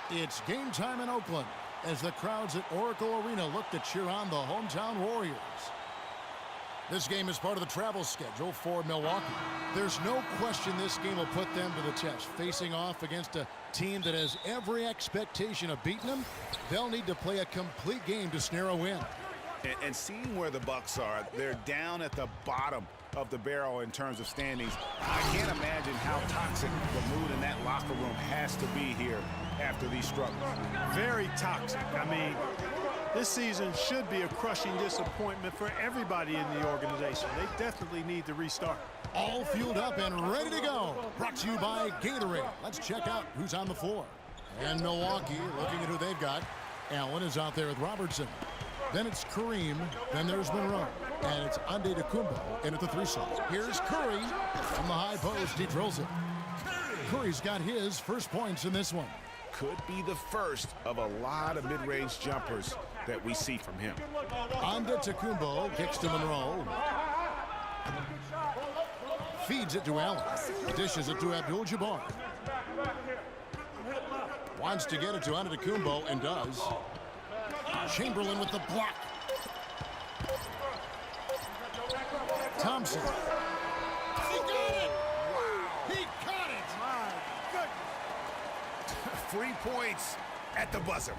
It's game time in Oakland as the crowds at Oracle Arena look to cheer on the hometown Warriors. This game is part of the travel schedule for Milwaukee. There's no question this game will put them to the test. Facing off against a team that has every expectation of beating them, they'll need to play a complete game to snare a win. And seeing where the Bucks are, they're down at the bottom of the barrel in terms of standings. I can't imagine how toxic the mood in that locker room has to be here after these struggles. Very toxic. I mean, this season should be a crushing disappointment for everybody in the organization. They definitely need to restart. All fueled up and ready to go. Brought to you by Gatorade. Let's check out who's on the floor. And Milwaukee, looking at who they've got. Allen is out there with Robertson. Then it's Kareem. Then there's Monroe. And it's Antetokounmpo in at the 3 slot. Here's Curry from the high post. He drills it. Curry's got his first points in this one. Could be the first of a lot of mid-range jumpers that we see from him. Antetokounmpo kicks to Monroe. Feeds it to Allen. Dishes it to Abdul-Jabbar. Wants to get it to Antetokounmpo and does. Chamberlain with the block. Thompson. He got it! Wow. He caught it! My goodness. 3 points at the buzzer.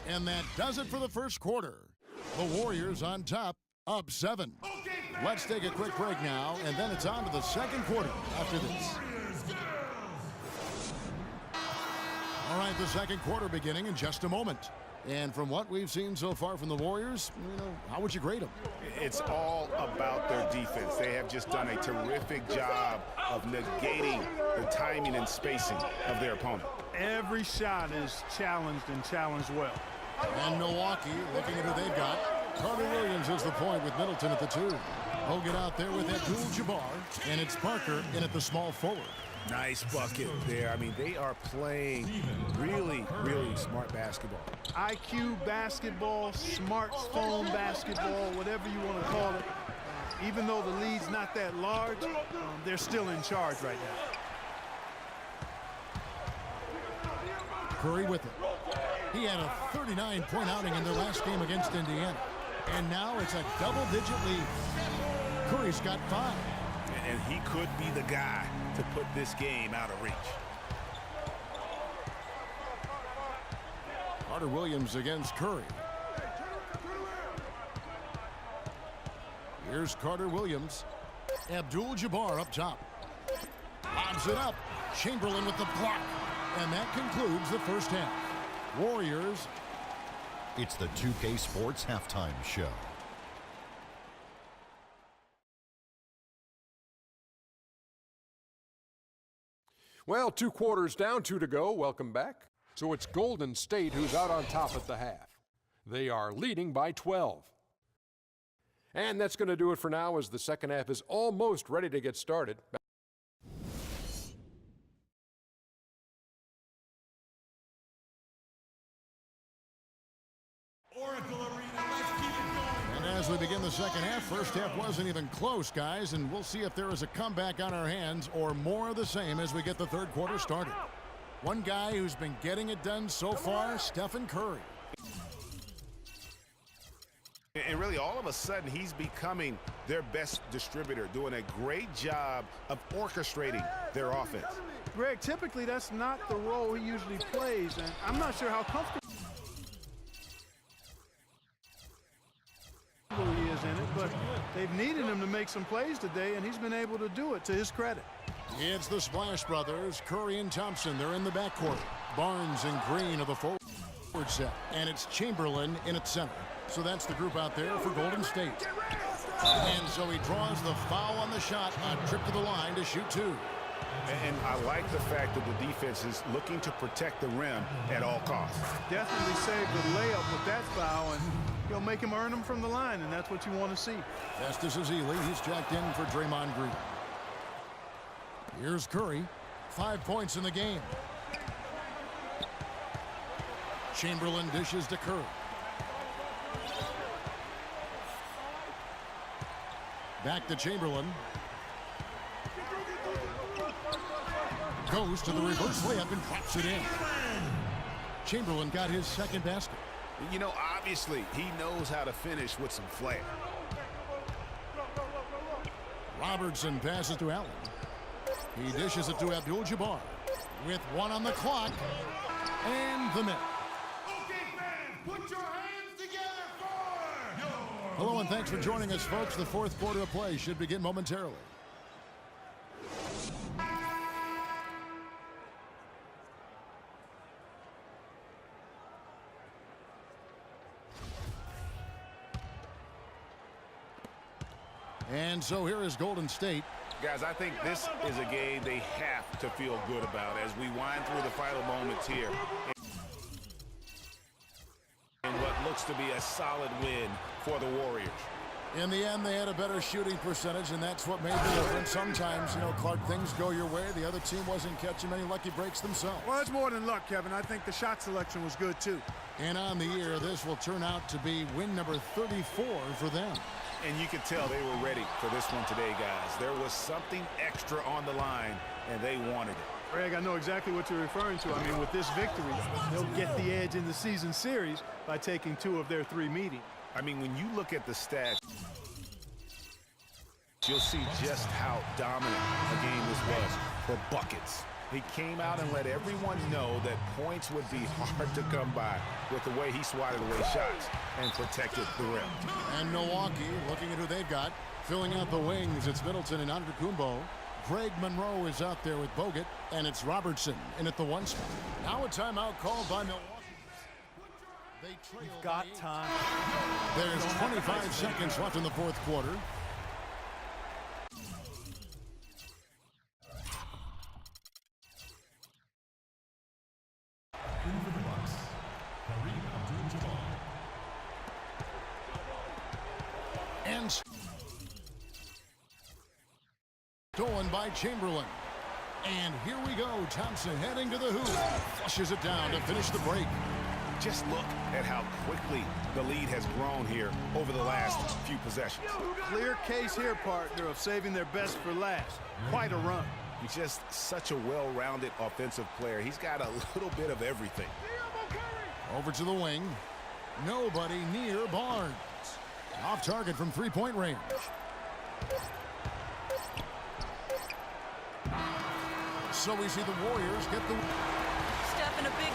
And that does it for the first quarter. The Warriors on top, up 7. Let's take a quick break now, and then it's on to the second quarter after this. All right, the second quarter beginning in just a moment. And from what we've seen so far from the Warriors, how would you grade them? It's all about their defense. They have just done a terrific job of negating the timing and spacing of their opponent. Every shot is challenged and challenged well. And Milwaukee, looking at who they've got. Carter Williams is the point with Middleton at the 2. Hogan out there with Abdul-Jabbar, and it's Parker in at the small forward. Nice bucket there. I mean, they are playing really, really smart basketball. IQ basketball, smartphone basketball, whatever you want to call it. Even though the lead's not that large, they're still in charge right now. Curry with it. He had a 39-point outing in their last game against Indiana. And now it's a double-digit lead. Curry's got 5. And he could be the guy to put this game out of reach. Carter Williams against Curry. Here's Carter Williams. Abdul-Jabbar up top. Lobs it up. Chamberlain with the block. And that concludes the first half. Warriors. It's the 2K Sports Halftime Show. Well, 2 quarters down, 2 to go. Welcome back. So it's Golden State who's out on top at the half. They are leading by 12. And that's going to do it for now as the second half is almost ready to get started. And as we begin the second half, first half wasn't even close, guys, and we'll see if there is a comeback on our hands or more of the same as we get the third quarter started. One guy who's been getting it done so far, Stephen Curry. And really, all of a sudden, he's becoming their best distributor, doing a great job of orchestrating their offense. Greg, typically that's not the role he usually plays, and I'm not sure how comfortable he is in it, but they've needed him to make some plays today, and he's been able to do it to his credit. It's the Splash Brothers, Curry and Thompson. They're in the backcourt. Barnes and Green are the forward set, and it's Chamberlain in at center. So that's the group out there for Golden State. And so he draws the foul on the shot, a trip to the line to shoot 2. And I like the fact that the defense is looking to protect the rim at all costs. Definitely saved the layup with that foul, and he'll make him earn them from the line, and that's what you want to see. Festus Ezeli, he's checked in for Draymond Green. Here's Curry, 5 points in the game. Chamberlain dishes to Curry. Back to Chamberlain. Goes to the reverse layup and drops it in. Chamberlain got his second basket. You know, obviously, he knows how to finish with some flair. Robertson passes to Allen. He dishes it to Abdul-Jabbar with 1 on the clock and the net. Put your hands together for Hello and thanks for joining us, folks. The fourth quarter of play should begin momentarily. And so here is Golden State. Guys, I think this is a game they have to feel good about as we wind through the final moments here. And what looks to be a solid win for the Warriors. In the end, they had a better shooting percentage, and that's what made the difference. Sometimes, you know, Clark, things go your way. The other team wasn't catching many lucky breaks themselves. Well, it's more than luck, Kevin. I think the shot selection was good, too. And on the year, this will turn out to be win number 34 for them. And you could tell they were ready for this one today, guys. There was something extra on the line, and they wanted it. Greg, I know exactly what you're referring to. I mean, with this victory, they'll get the edge in the season series by taking 2 of their 3 meetings. I mean, when you look at the stats, you'll see just how dominant a game this was for buckets. He came out and let everyone know that points would be hard to come by with the way he swatted away shots and protected the rim. And Milwaukee, looking at who they've got, filling out the wings, it's Middleton and Antetokounmpo. Greg Monroe is out there with Bogut, and it's Robertson in at the 1 spot. Now a timeout called by Milwaukee. You've got time. There's 25 seconds left in the fourth quarter. And stolen by Chamberlain. And here we go. Thompson heading to the hoop. Flushes it down to finish the break. Just look at how quickly the lead has grown here over the last few possessions. Clear case here, partner, of saving their best for last. Quite a run. He's just such a well-rounded offensive player. He's got a little bit of everything. Over to the wing. Nobody near Barnes. Off target from three-point range. So we see the Warriors get the... Step in a big